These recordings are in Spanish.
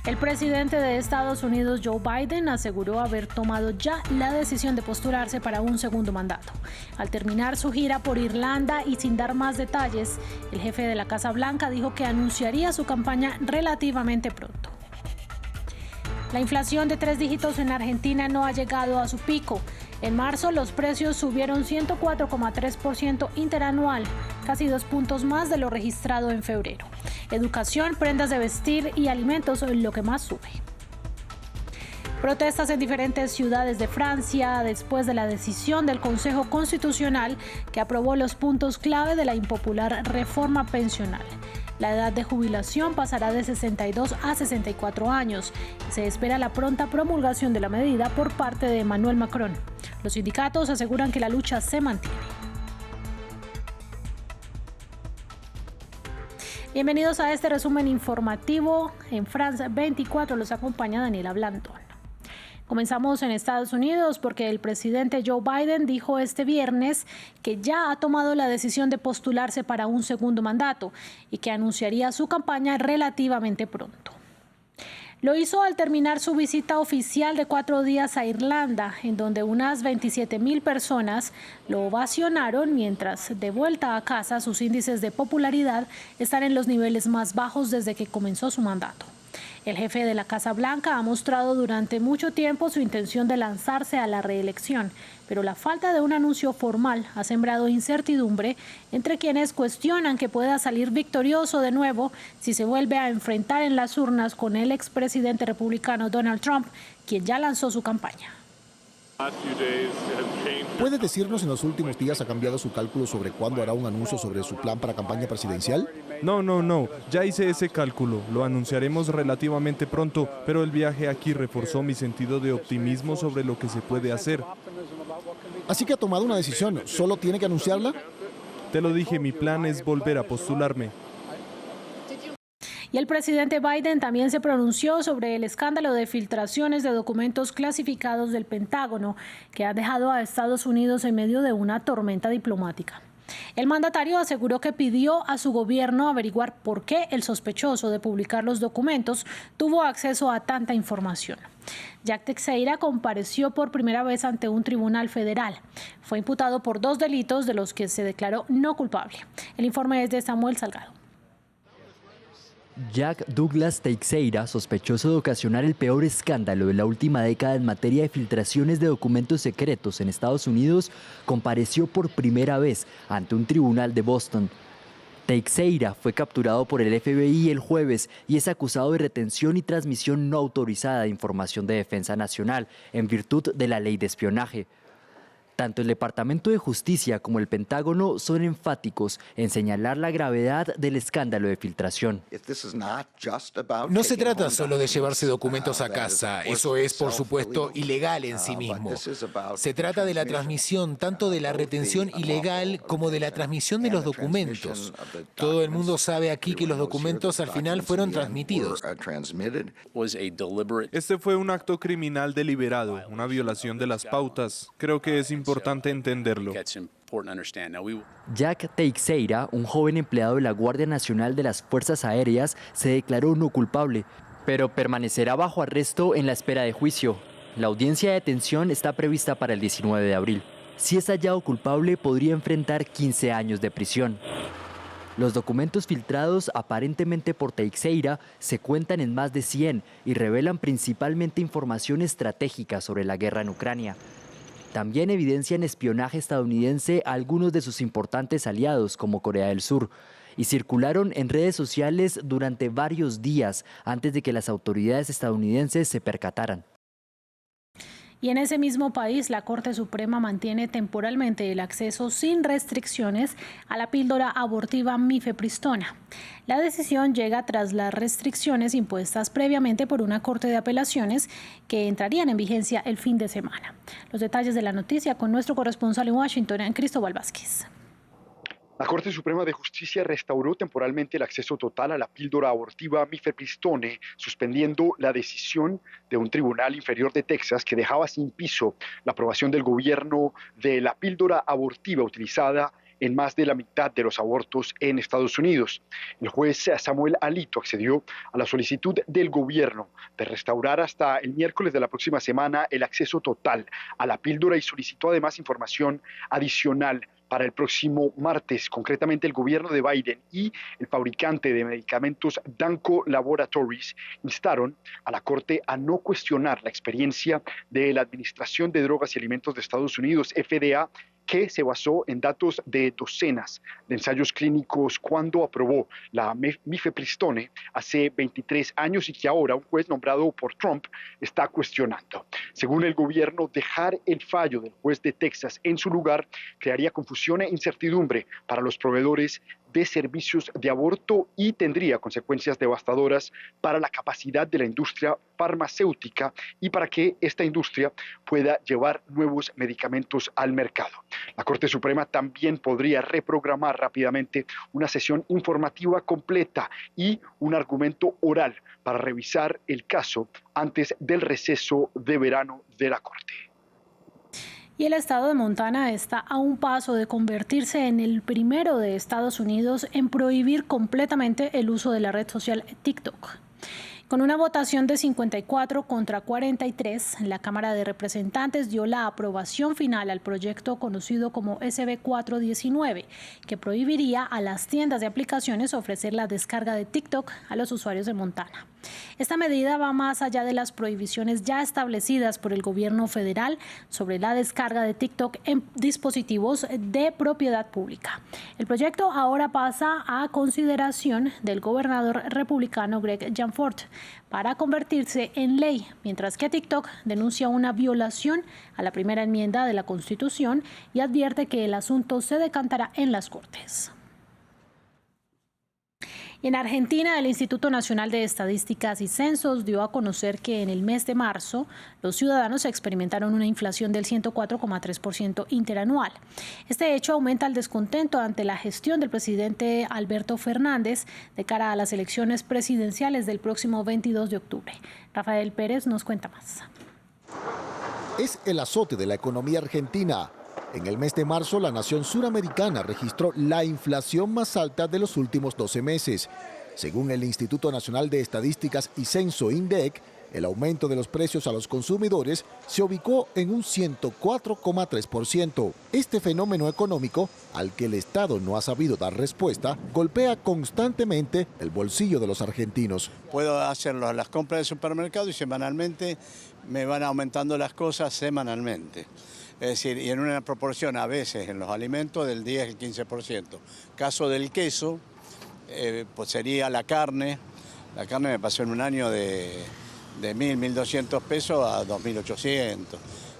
El presidente de Estados Unidos, Joe Biden, aseguró haber tomado ya la decisión de postularse para un segundo mandato. Al terminar su gira por Irlanda y sin dar más detalles, el jefe de la Casa Blanca dijo que anunciaría su campaña relativamente pronto. La inflación de 3 dígitos en Argentina no ha llegado a su pico. En marzo los precios subieron 104,3% interanual, casi 2 puntos más de lo registrado en febrero. Educación, prendas de vestir y alimentos lo que más sube. Protestas en diferentes ciudades de Francia después de la decisión del Consejo Constitucional que aprobó los puntos clave de la impopular reforma pensional. La edad de jubilación pasará de 62 a 64 años. Se espera la pronta promulgación de la medida por parte de Emmanuel Macron. Los sindicatos aseguran que la lucha se mantiene. Bienvenidos a este resumen informativo. En France 24 los acompaña Daniela Blandón. Comenzamos en Estados Unidos porque el presidente Joe Biden dijo este viernes que ya ha tomado la decisión de postularse para un segundo mandato y que anunciaría su campaña relativamente pronto. Lo hizo al terminar su visita oficial de 4 días a Irlanda, en donde unas 27,000 personas lo ovacionaron, mientras de vuelta a casa sus índices de popularidad están en los niveles más bajos desde que comenzó su mandato. El jefe de la Casa Blanca ha mostrado durante mucho tiempo su intención de lanzarse a la reelección, pero la falta de un anuncio formal ha sembrado incertidumbre entre quienes cuestionan que pueda salir victorioso de nuevo si se vuelve a enfrentar en las urnas con el expresidente republicano Donald Trump, quien ya lanzó su campaña. ¿Puede decirnos si en los últimos días ha cambiado su cálculo sobre cuándo hará un anuncio sobre su plan para campaña presidencial? No, ya hice ese cálculo, lo anunciaremos relativamente pronto, pero el viaje aquí reforzó mi sentido de optimismo sobre lo que se puede hacer. Así que ha tomado una decisión, ¿solo tiene que anunciarla? Te lo dije, mi plan es volver a postularme. Y el presidente Biden también se pronunció sobre el escándalo de filtraciones de documentos clasificados del Pentágono, que ha dejado a Estados Unidos en medio de una tormenta diplomática. El mandatario aseguró que pidió a su gobierno averiguar por qué el sospechoso de publicar los documentos tuvo acceso a tanta información. Jack Teixeira compareció por primera vez ante un tribunal federal. Fue imputado por 2 delitos de los que se declaró no culpable. El informe es de Samuel Salgado. Jack Douglas Teixeira, sospechoso de ocasionar el peor escándalo de la última década en materia de filtraciones de documentos secretos en Estados Unidos, compareció por primera vez ante un tribunal de Boston. Teixeira fue capturado por el FBI el jueves y es acusado de retención y transmisión no autorizada de información de defensa nacional en virtud de la ley de espionaje. Tanto el Departamento de Justicia como el Pentágono son enfáticos en señalar la gravedad del escándalo de filtración. No se trata solo de llevarse documentos a casa, eso es por supuesto ilegal en sí mismo. Se trata de la transmisión tanto de la retención ilegal como de la transmisión de los documentos. Todo el mundo sabe aquí que los documentos al final fueron transmitidos. Este fue un acto criminal deliberado, una violación de las pautas. Creo que es importante entenderlo. Jack Teixeira, un joven empleado de la Guardia Nacional de las Fuerzas Aéreas, se declaró no culpable, pero permanecerá bajo arresto en la espera de juicio. La audiencia de detención está prevista para el 19 de abril. Si es hallado culpable, podría enfrentar 15 años de prisión. Los documentos filtrados aparentemente por Teixeira se cuentan en más de 100 y revelan principalmente información estratégica sobre la guerra en Ucrania. También evidencian espionaje estadounidense a algunos de sus importantes aliados, como Corea del Sur, y circularon en redes sociales durante varios días antes de que las autoridades estadounidenses se percataran. Y en ese mismo país, la Corte Suprema mantiene temporalmente el acceso sin restricciones a la píldora abortiva mifepristona. La decisión llega tras las restricciones impuestas previamente por una Corte de Apelaciones que entrarían en vigencia el fin de semana. Los detalles de la noticia con nuestro corresponsal en Washington, Cristóbal Vázquez. La Corte Suprema de Justicia restauró temporalmente el acceso total a la píldora abortiva mifepristone, suspendiendo la decisión de un tribunal inferior de Texas que dejaba sin piso la aprobación del gobierno de la píldora abortiva utilizada en más de la mitad de los abortos en Estados Unidos. El juez Samuel Alito accedió a la solicitud del gobierno de restaurar hasta el miércoles de la próxima semana el acceso total a la píldora y solicitó además información adicional para el próximo martes. Concretamente, el gobierno de Biden y el fabricante de medicamentos Danco Laboratories instaron a la Corte a no cuestionar la experiencia de la Administración de Drogas y Alimentos de Estados Unidos, FDA, que se basó en datos de docenas de ensayos clínicos cuando aprobó la mifepristone hace 23 años y que ahora un juez nombrado por Trump está cuestionando. Según el gobierno, dejar el fallo del juez de Texas en su lugar crearía confusión e incertidumbre para los proveedores de servicios de aborto y tendría consecuencias devastadoras para la capacidad de la industria farmacéutica y para que esta industria pueda llevar nuevos medicamentos al mercado. La Corte Suprema también podría reprogramar rápidamente una sesión informativa completa y un argumento oral para revisar el caso antes del receso de verano de la Corte. Y el estado de Montana está a un paso de convertirse en el primero de Estados Unidos en prohibir completamente el uso de la red social TikTok. Con una votación de 54 contra 43, la Cámara de Representantes dio la aprobación final al proyecto conocido como SB 419, que prohibiría a las tiendas de aplicaciones ofrecer la descarga de TikTok a los usuarios de Montana. Esta medida va más allá de las prohibiciones ya establecidas por el gobierno federal sobre la descarga de TikTok en dispositivos de propiedad pública. El proyecto ahora pasa a consideración del gobernador republicano Greg Gianforte para convertirse en ley, mientras que TikTok denuncia una violación a la primera enmienda de la Constitución y advierte que el asunto se decantará en las Cortes. Y en Argentina, el Instituto Nacional de Estadísticas y Censos dio a conocer que en el mes de marzo los ciudadanos experimentaron una inflación del 104,3% interanual. Este hecho aumenta el descontento ante la gestión del presidente Alberto Fernández de cara a las elecciones presidenciales del próximo 22 de octubre. Rafael Pérez nos cuenta más. Es el azote de la economía argentina. En el mes de marzo, la nación suramericana registró la inflación más alta de los últimos 12 meses. Según el Instituto Nacional de Estadísticas y Censo, INDEC, el aumento de los precios a los consumidores se ubicó en un 104,3%. Este fenómeno económico, al que el Estado no ha sabido dar respuesta, golpea constantemente el bolsillo de los argentinos. Puedo hacer las compras del supermercado y semanalmente me van aumentando las cosas semanalmente. Es decir, y en una proporción a veces en los alimentos del 10 al 15%. Caso del queso, pues sería la carne. La carne me pasó en un año de 1.200 pesos a 2.800.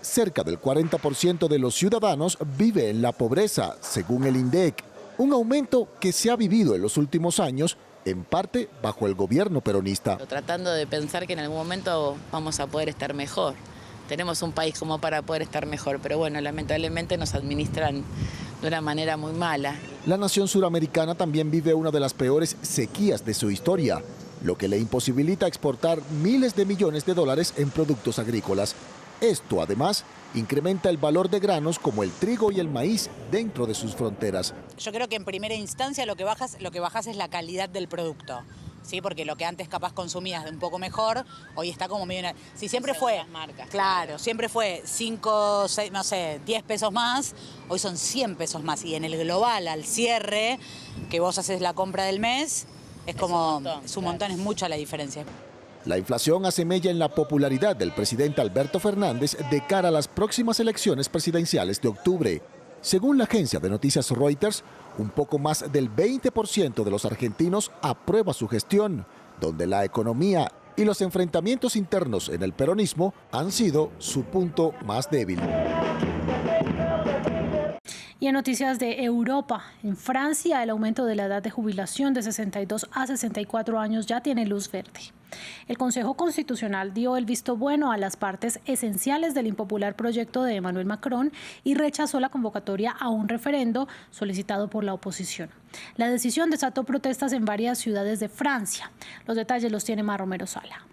Cerca del 40% de los ciudadanos vive en la pobreza, según el INDEC. Un aumento que se ha vivido en los últimos años, en parte bajo el gobierno peronista. Tratando de pensar que en algún momento vamos a poder estar mejor. Tenemos un país como para poder estar mejor, pero bueno, lamentablemente nos administran de una manera muy mala. La nación suramericana también vive una de las peores sequías de su historia, lo que le imposibilita exportar miles de millones de dólares en productos agrícolas. Esto, además, incrementa el valor de granos como el trigo y el maíz dentro de sus fronteras. Yo creo que en primera instancia lo que bajas es la calidad del producto. Sí, porque lo que antes capaz consumías de un poco mejor, hoy está como medio... Si siempre fue, las marcas, claro, siempre fue 5, 6, no sé, 10 pesos más, hoy son 100 pesos más. Y en el global, al cierre, que vos haces la compra del mes, es como, es un montón, es mucha la diferencia. La inflación asemella en la popularidad del presidente Alberto Fernández de cara a las próximas elecciones presidenciales de octubre. Según la agencia de noticias Reuters, un poco más del 20% de los argentinos aprueba su gestión, donde la economía y los enfrentamientos internos en el peronismo han sido su punto más débil. Y en noticias de Europa, en Francia el aumento de la edad de jubilación de 62 a 64 años ya tiene luz verde. El Consejo Constitucional dio el visto bueno a las partes esenciales del impopular proyecto de Emmanuel Macron y rechazó la convocatoria a un referendo solicitado por la oposición. La decisión desató protestas en varias ciudades de Francia. Los detalles los tiene Mar Romero Sala.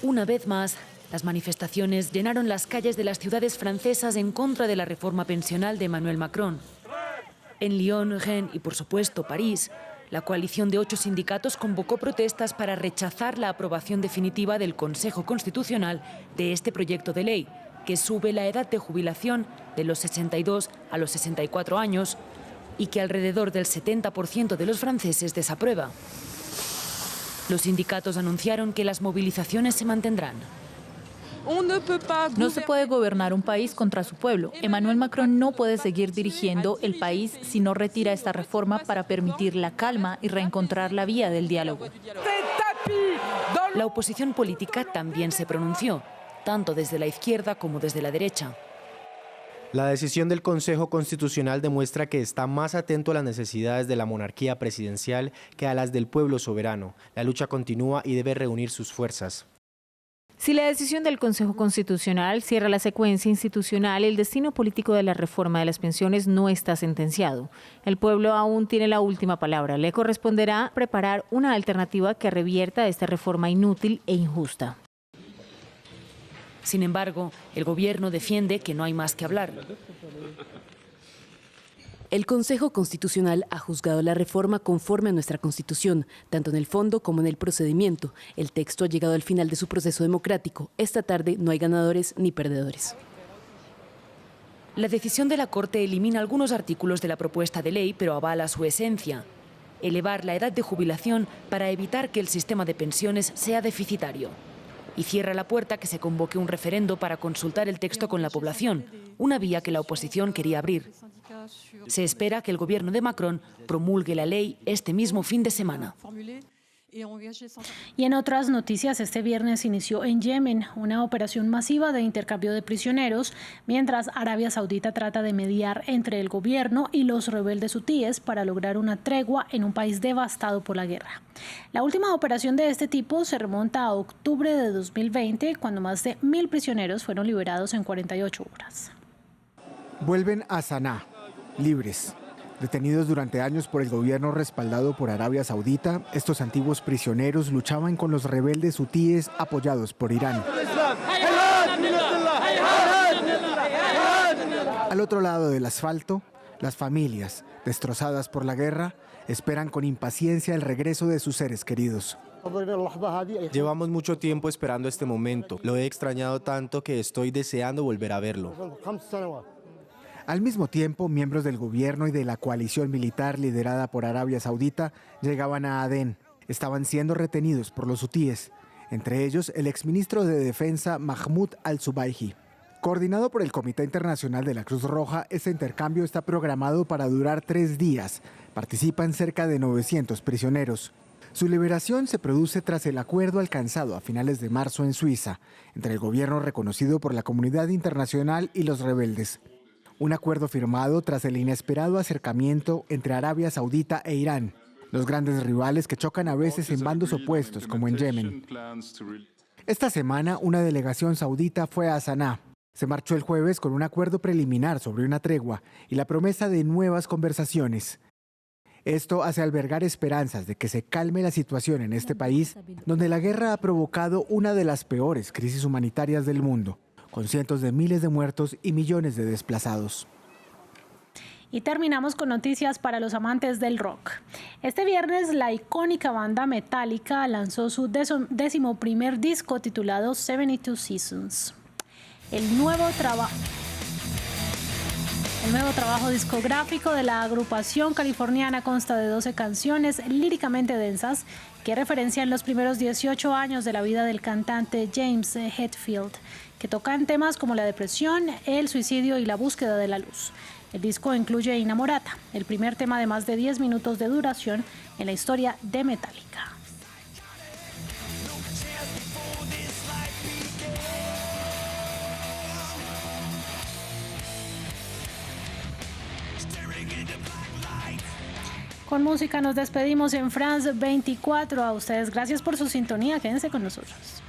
Una vez más, Las manifestaciones llenaron las calles de las ciudades francesas en contra de la reforma pensional de Emmanuel Macron. En Lyon, Rennes y, por supuesto, París, la coalición de 8 sindicatos convocó protestas para rechazar la aprobación definitiva del Consejo Constitucional de este proyecto de ley, que sube la edad de jubilación de los 62 a los 64 años y que alrededor del 70% de los franceses desaprueba. Los sindicatos anunciaron que las movilizaciones se mantendrán. No se puede gobernar un país contra su pueblo. Emmanuel Macron no puede seguir dirigiendo el país si no retira esta reforma para permitir la calma y reencontrar la vía del diálogo. La oposición política también se pronunció, tanto desde la izquierda como desde la derecha. La decisión del Consejo Constitucional demuestra que está más atento a las necesidades de la monarquía presidencial que a las del pueblo soberano. La lucha continúa y debe reunir sus fuerzas. Si la decisión del Consejo Constitucional cierra la secuencia institucional, el destino político de la reforma de las pensiones no está sentenciado. El pueblo aún tiene la última palabra. Le corresponderá preparar una alternativa que revierta esta reforma inútil e injusta. Sin embargo, el gobierno defiende que no hay más que hablar. El Consejo Constitucional ha juzgado la reforma conforme a nuestra Constitución, tanto en el fondo como en el procedimiento. El texto ha llegado al final de su proceso democrático. Esta tarde no hay ganadores ni perdedores. La decisión de la Corte elimina algunos artículos de la propuesta de ley, pero avala su esencia: elevar la edad de jubilación para evitar que el sistema de pensiones sea deficitario. Y cierra la puerta a que se convoque un referendo para consultar el texto con la población, una vía que la oposición quería abrir. Se espera que el gobierno de Macron promulgue la ley este mismo fin de semana. Y en otras noticias, este viernes inició en Yemen una operación masiva de intercambio de prisioneros, mientras Arabia Saudita trata de mediar entre el gobierno y los rebeldes hutíes para lograr una tregua en un país devastado por la guerra. La última operación de este tipo se remonta a octubre de 2020, cuando más de 1.000 prisioneros fueron liberados en 48 horas. Vuelven a Saná, libres. Detenidos durante años por el gobierno respaldado por Arabia Saudita, estos antiguos prisioneros luchaban con los rebeldes hutíes apoyados por Irán. Al otro lado del asfalto, las familias, destrozadas por la guerra, esperan con impaciencia el regreso de sus seres queridos. Llevamos mucho tiempo esperando este momento. Lo he extrañado tanto que estoy deseando volver a verlo. Al mismo tiempo, miembros del gobierno y de la coalición militar liderada por Arabia Saudita llegaban a Adén. Estaban siendo retenidos por los hutíes, entre ellos el exministro de Defensa Mahmoud al-Zubayhi. Coordinado por el Comité Internacional de la Cruz Roja, este intercambio está programado para durar 3 días. Participan cerca de 900 prisioneros. Su liberación se produce tras el acuerdo alcanzado a finales de marzo en Suiza, entre el gobierno reconocido por la comunidad internacional y los rebeldes. Un acuerdo firmado tras el inesperado acercamiento entre Arabia Saudita e Irán, los grandes rivales que chocan a veces en bandos opuestos, como en Yemen. Esta semana, una delegación saudita fue a Saná. Se marchó el jueves con un acuerdo preliminar sobre una tregua y la promesa de nuevas conversaciones. Esto hace albergar esperanzas de que se calme la situación en este país, donde la guerra ha provocado una de las peores crisis humanitarias del mundo, con cientos de miles de muertos y millones de desplazados. Y terminamos con noticias para los amantes del rock. Este viernes, la icónica banda Metallica lanzó su 11º disco titulado 72 Seasons. El nuevo trabajo discográfico de la agrupación californiana consta de 12 canciones líricamente densas que referencian los primeros 18 años de la vida del cantante James Hetfield, que tocan temas como la depresión, el suicidio y la búsqueda de la luz. El disco incluye Inamorata, el primer tema de más de 10 minutos de duración en la historia de Metallica. Con música nos despedimos en France 24. A ustedes, gracias por su sintonía. Quédense con nosotros.